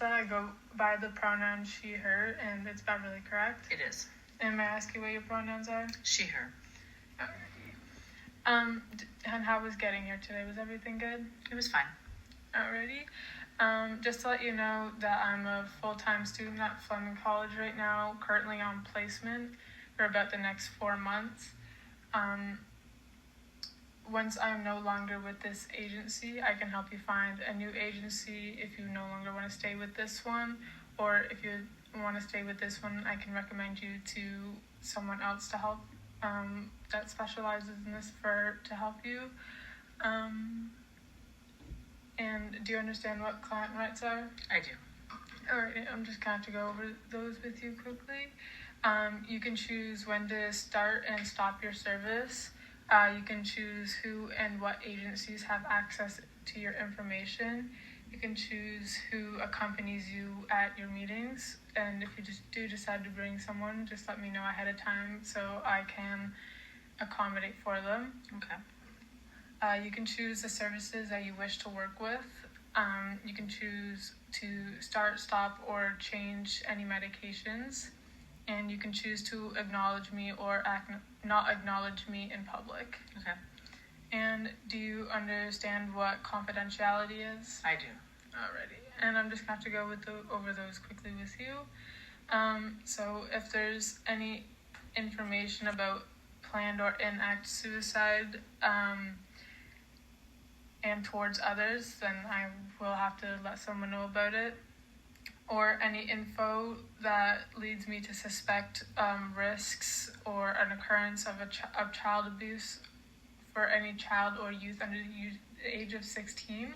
Samantha. I go by the pronoun she, her, and it's Beverly, correct? It is. And may I ask you what your pronouns are? She, her. And how was getting here today? Was everything good? It was fine. Alrighty. Just to let you know that I'm a full-time student at Fleming College right now, currently on placement for about the next 4 months. Once I'm no longer with this agency, I can help you find a new agency if you no longer want to stay with this one, or if you want to stay with this one, I can recommend you to someone else to help that specializes in this to help you. And do you understand what client rights are? I do. Alright, I'm just going to go over those with you quickly. You can choose when to start and stop your service. You can choose who and what agencies have access to your information. You can choose who accompanies you at your meetings. And if you do decide to bring someone, just let me know ahead of time so I can accommodate for them. Okay. You can choose the services that you wish to work with. You can choose to start, stop, or change any medications. And you can choose to acknowledge me or not acknowledge me in public. Okay. And do you understand what confidentiality is? I do. Alrighty. And I'm just going to have to go over those quickly with you. So if there's any information about planned or inact suicide and towards others, then I will have to let someone know about it. Or any info that leads me to suspect risks or an occurrence of child abuse for any child or youth under the age of 16. Okay.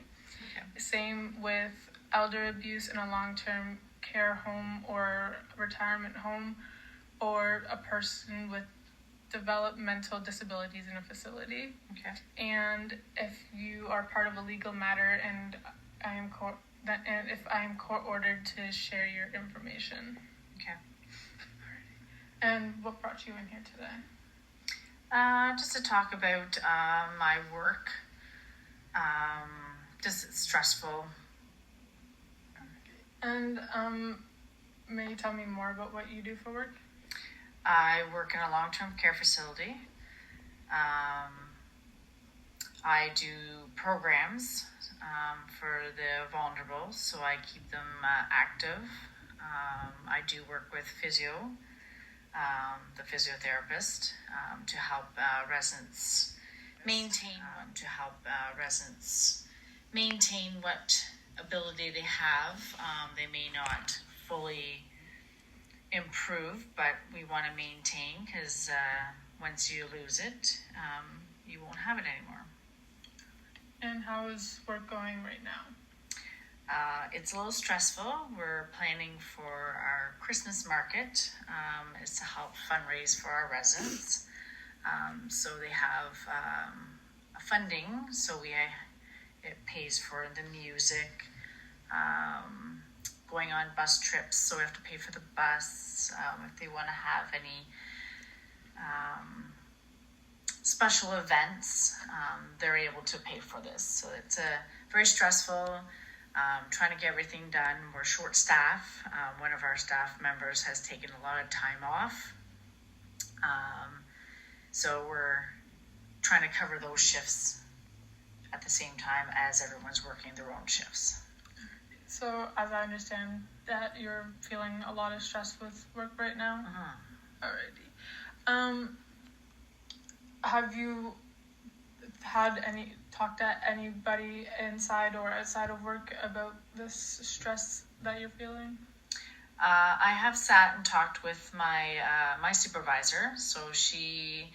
Same with elder abuse in a long-term care home or retirement home, or a person with developmental disabilities in a facility. Okay. And if you are part of a legal matter and if I am court-ordered to share your information. Okay. And what brought you in here today? Just to talk about my work. Just stressful. And may you tell me more about what you do for work? I work in a long-term care facility. I do programs for the vulnerable, so I keep them active. I do work with the physiotherapist, to help residents maintain what ability they have. They may not fully improve, but we want to maintain, because once you lose it, you won't have it anymore. And how is work going right now? It's a little stressful. We're planning for our Christmas market. Is to help fundraise for our residents. So they have funding, so it pays for the music, going on bus trips, so we have to pay for the bus. If they want to have any special events, they're able to pay for this. So it's very stressful, trying to get everything done. We're short staff. One of our staff members has taken a lot of time off. So we're trying to cover those shifts at the same time as everyone's working their own shifts. So, as I understand that you're feeling a lot of stress with work right now? Alrighty. Have you talked to anybody inside or outside of work about this stress that you're feeling? I have sat and talked with my supervisor, so she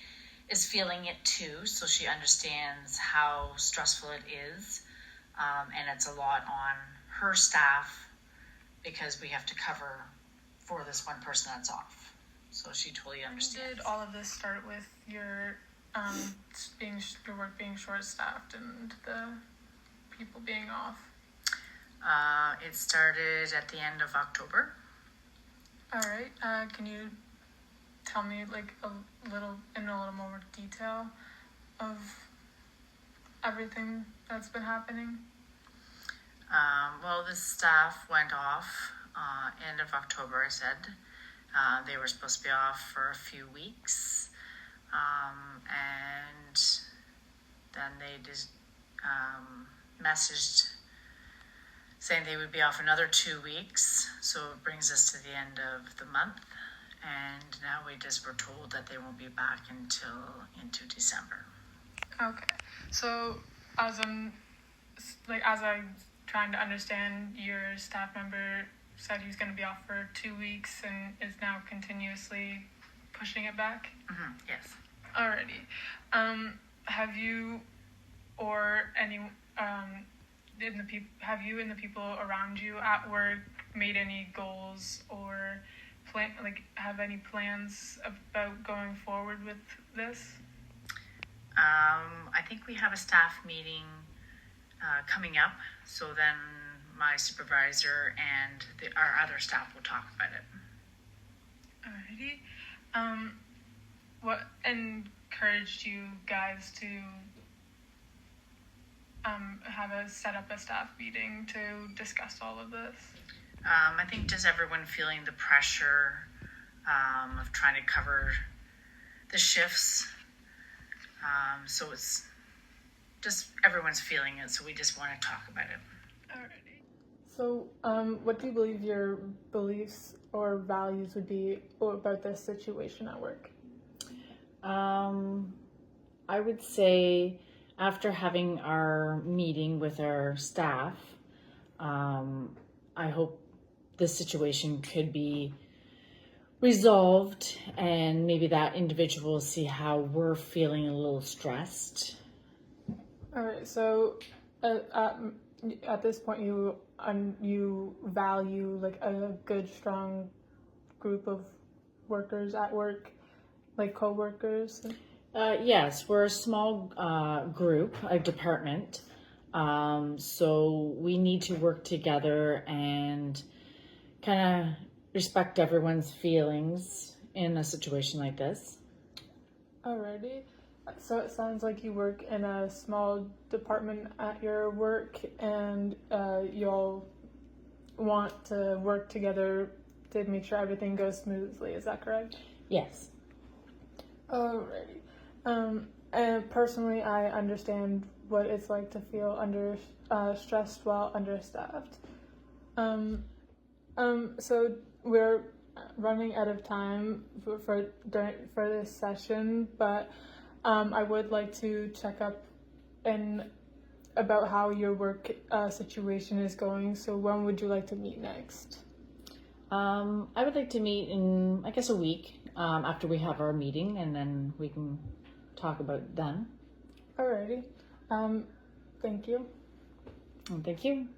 is feeling it too, so she understands how stressful it is, and it's a lot on her staff because we have to cover for this one person that's off. So she totally understands. Did all of this start with your work being short-staffed and the people being off? It started at the end of October. All right. Can you tell me in a little more detail of everything that's been happening? Well, the staff went off end of October, I said. They were supposed to be off for a few weeks. And then they just messaged saying they would be off another 2 weeks. So it brings us to the end of the month. And now we just were told that they won't be back until into December. Okay. So as I'm trying to understand, your staff member said he was going to be off for 2 weeks and is now continuously pushing it back. Mm-hmm. Yes. Alrighty. Have you or any have you and the people around you at work made any goals or have any plans about going forward with this? I think we have a staff meeting coming up, so then my supervisor and our other staff will talk about it. Alrighty. What encouraged you guys to set up a staff meeting to discuss all of this? I think just everyone feeling the pressure of trying to cover the shifts. So it's just everyone's feeling it, so we just want to talk about it. Alrighty. So, what do you believe your beliefs or values would be about this situation at work? I would say after having our meeting with our staff, I hope this situation could be resolved and maybe that individual will see how we're feeling a little stressed. All right. So at this point, you value like a good, strong group of workers at work, like co-workers. Yes, we're a small group, a department. So we need to work together and kind of respect everyone's feelings in a situation like this. Alrighty. So it sounds like you work in a small department at your work and you all want to work together to make sure everything goes smoothly. Is that correct? Yes. Alrighty. And personally, I understand what it's like to feel stressed while understaffed. So we're running out of time for this session, but I would like to check up about how your work situation is going. So when would you like to meet next? I would like to meet in, I guess, a week after we have our meeting, and then we can talk about it then. Alrighty. Thank you. And thank you.